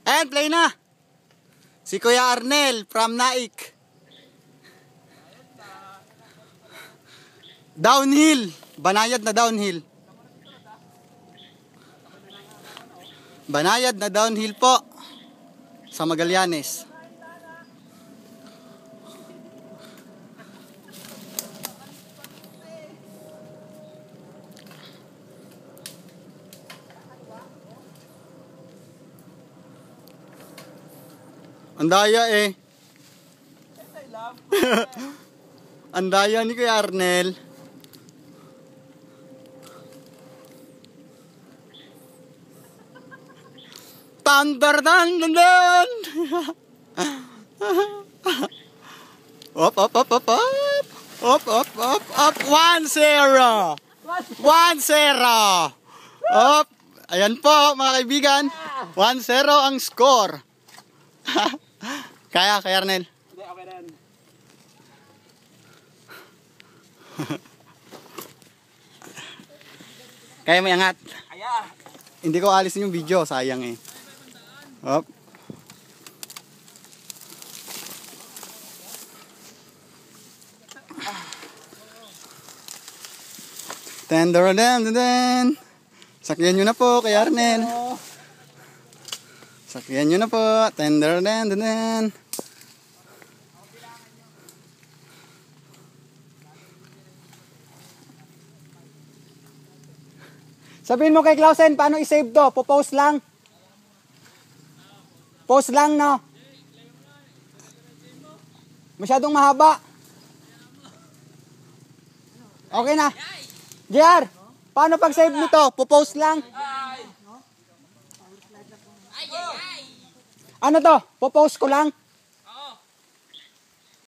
And play na. Si Kuya Arnel from Naik. Downhill. Banayad na downhill. Banayad na downhill po sa Magallanes. Ang daya eh. Ang daya ni Kuya Arnel. Thunder dan dan dan. Up up up up up. Up up up up 1-0. 1-0. Up. Ayan po mga kaibigan. 1-0 ang score. Kaya Kuya Arnel. Hindi, okay na yan. Kaya mo iangat. Kaya. Hindi ko alisin yung video, sayang eh. Hop. Tender den. Sakyan nyo na po kay Arnel. Sakyan nyo na po. Tender den. Sabihin mo kay Clausen, paano i-save to? Po-post lang. Post lang, no? Masyadong mahaba. Okay na. JR, paano pag-save nito? Po-post lang. Ano to? Po-post ko lang.